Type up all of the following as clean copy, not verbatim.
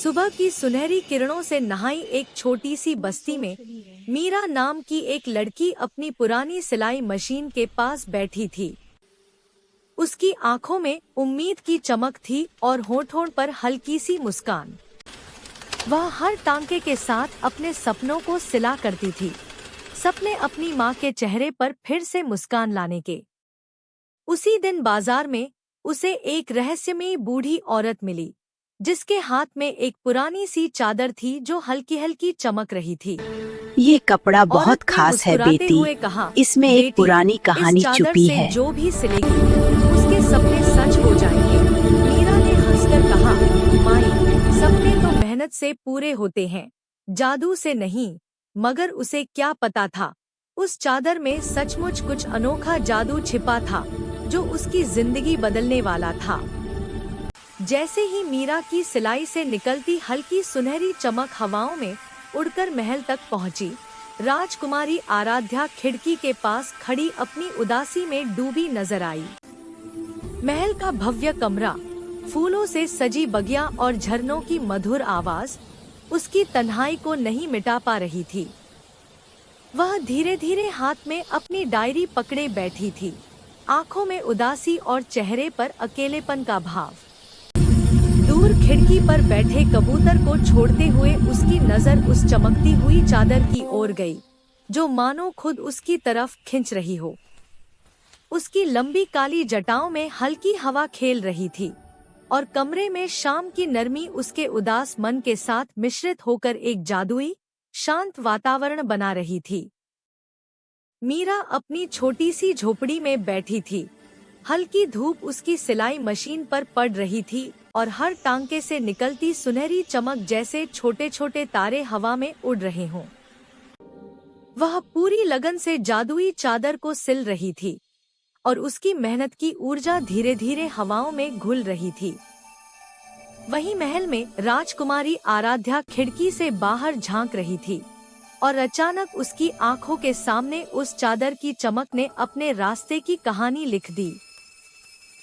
सुबह की सुनहरी किरणों से नहाई एक छोटी सी बस्ती में मीरा नाम की एक लड़की अपनी पुरानी सिलाई मशीन के पास बैठी थी। उसकी आंखों में उम्मीद की चमक थी और होठों पर हल्की सी मुस्कान। वह हर टांके के साथ अपने सपनों को सिला करती थी, सपने अपनी माँ के चेहरे पर फिर से मुस्कान लाने के। उसी दिन बाजार में उसे एक रहस्यमयी बूढ़ी औरत मिली, जिसके हाथ में एक पुरानी सी चादर थी जो हल्की हल्की चमक रही थी। ये कपड़ा औरत बहुत ने खास है मुस्कुराते बेटी, हुए कहा, इसमें एक बेटी, पुरानी कहानी इस चादर छुपी से है। जो भी सिलेगी उसके सपने सच हो जाएंगे। मीरा ने हंसकर कहा, माई, सपने तो मेहनत से पूरे होते हैं, जादू से नहीं। मगर उसे क्या पता था, उस चादर में सचमुच कुछ अनोखा जादू छिपा था जो उसकी जिंदगी बदलने वाला था। जैसे ही मीरा की सिलाई से निकलती हल्की सुनहरी चमक हवाओं में उड़कर महल तक पहुंची, राजकुमारी आराध्या खिड़की के पास खड़ी अपनी उदासी में डूबी नजर आई। महल का भव्य कमरा, फूलों से सजी बगिया और झरनों की मधुर आवाज उसकी तन्हाई को नहीं मिटा पा रही थी। वह धीरे धीरे हाथ में अपनी डायरी पकड़े बैठी थी, आंखों में उदासी और चेहरे पर अकेलेपन का भाव। दूर खिड़की पर बैठे कबूतर को छोड़ते हुए उसकी नजर उस चमकती हुई चादर की ओर गई, जो मानो खुद उसकी तरफ खिंच रही हो। उसकी लंबी काली जटाओं में हल्की हवा खेल रही थी और कमरे में शाम की नरमी उसके उदास मन के साथ मिश्रित होकर एक जादुई, शांत वातावरण बना रही थी। मीरा अपनी छोटी सी झोपड़ी में बैठी थी। हल्की धूप उसकी सिलाई मशीन पर पड़ रही थी और हर टांके से निकलती सुनहरी चमक जैसे छोटे छोटे तारे हवा में उड़ रहे हों। वह पूरी लगन से जादुई चादर को सिल रही थी और उसकी मेहनत की ऊर्जा धीरे धीरे हवाओं में घुल रही थी। वहीं महल में राजकुमारी आराध्या खिड़की से बाहर झांक रही थी और अचानक उसकी आंखों के सामने उस चादर की चमक ने अपने रास्ते की कहानी लिख दी।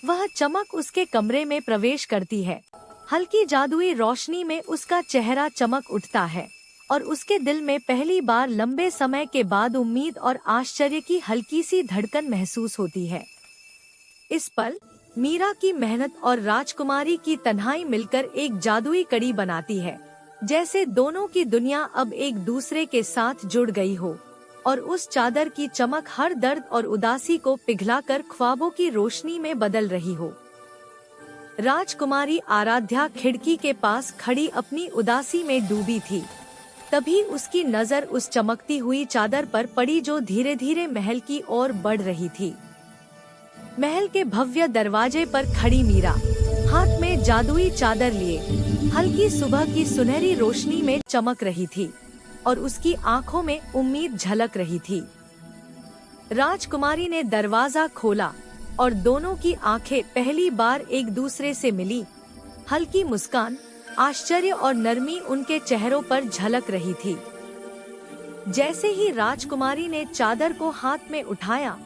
वह चमक उसके कमरे में प्रवेश करती है, हल्की जादुई रोशनी में उसका चेहरा चमक उठता है और उसके दिल में पहली बार लंबे समय के बाद उम्मीद और आश्चर्य की हल्की सी धड़कन महसूस होती है। इस पल मीरा की मेहनत और राजकुमारी की तन्हाई मिलकर एक जादुई कड़ी बनाती है, जैसे दोनों की दुनिया अब एक दूसरे के साथ जुड़ गई हो और उस चादर की चमक हर दर्द और उदासी को पिघलाकर ख्वाबों की रोशनी में बदल रही हो। राजकुमारी आराध्या खिड़की के पास खड़ी अपनी उदासी में डूबी थी। तभी उसकी नजर उस चमकती हुई चादर पर पड़ी जो धीरे धीरे महल की ओर बढ़ रही थी। महल के भव्य दरवाजे पर खड़ी मीरा, हाथ में जादुई चादर लिए, हल्की सुबह की सुनहरी रोशनी में चमक रही थी और उसकी आंखों में उम्मीद झलक रही थी। राजकुमारी ने दरवाजा खोला और दोनों की आंखें पहली बार एक दूसरे से मिली। हल्की मुस्कान, आश्चर्य और नरमी उनके चेहरों पर झलक रही थी। जैसे ही राजकुमारी ने चादर को हाथ में उठाया,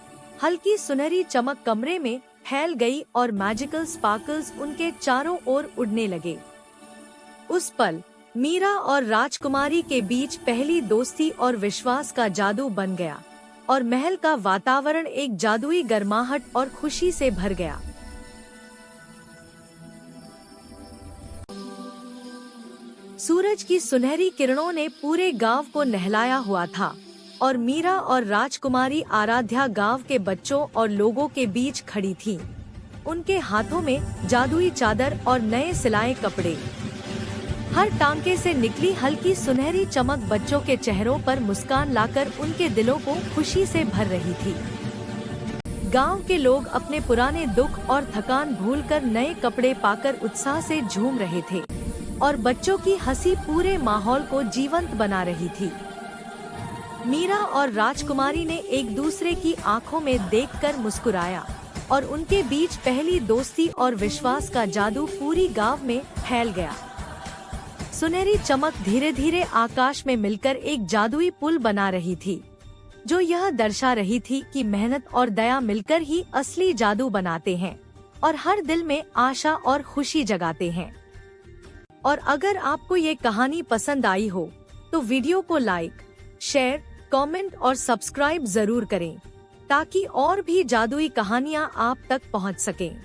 हल्की सुनहरी चमक कमरे में फैल गई और मैजिकल स्पार्कल्स उनके चारों ओर उड़ने लगे। उस पल मीरा और राजकुमारी के बीच पहली दोस्ती और विश्वास का जादू बन गया और महल का वातावरण एक जादुई गर्माहट और खुशी से भर गया। सूरज की सुनहरी किरणों ने पूरे गांव को नहलाया हुआ था और मीरा और राजकुमारी आराध्या गांव के बच्चों और लोगों के बीच खड़ी थीं। उनके हाथों में जादुई चादर और नए सिलाए कपड़े। हर टांके से निकली हल्की सुनहरी चमक बच्चों के चेहरों पर मुस्कान लाकर उनके दिलों को खुशी से भर रही थी। गांव के लोग अपने पुराने दुख और थकान भूलकर नए कपड़े पाकर उत्साह से झूम रहे थे और बच्चों की हंसी पूरे माहौल को जीवंत बना रही थी। मीरा और राजकुमारी ने एक दूसरे की आंखों में देखकर मुस्कुराया और उनके बीच पहली दोस्ती और विश्वास का जादू पूरी गांव में फैल गया। सुनहरी चमक धीरे धीरे आकाश में मिलकर एक जादुई पुल बना रही थी, जो यह दर्शा रही थी कि मेहनत और दया मिलकर ही असली जादू बनाते हैं और हर दिल में आशा और खुशी जगाते हैं। और अगर आपको ये कहानी पसंद आई हो तो वीडियो को लाइक, शेयर, कमेंट और सब्सक्राइब जरूर करें ताकि और भी जादुई कहानियाँ आप तक पहुँच सकें।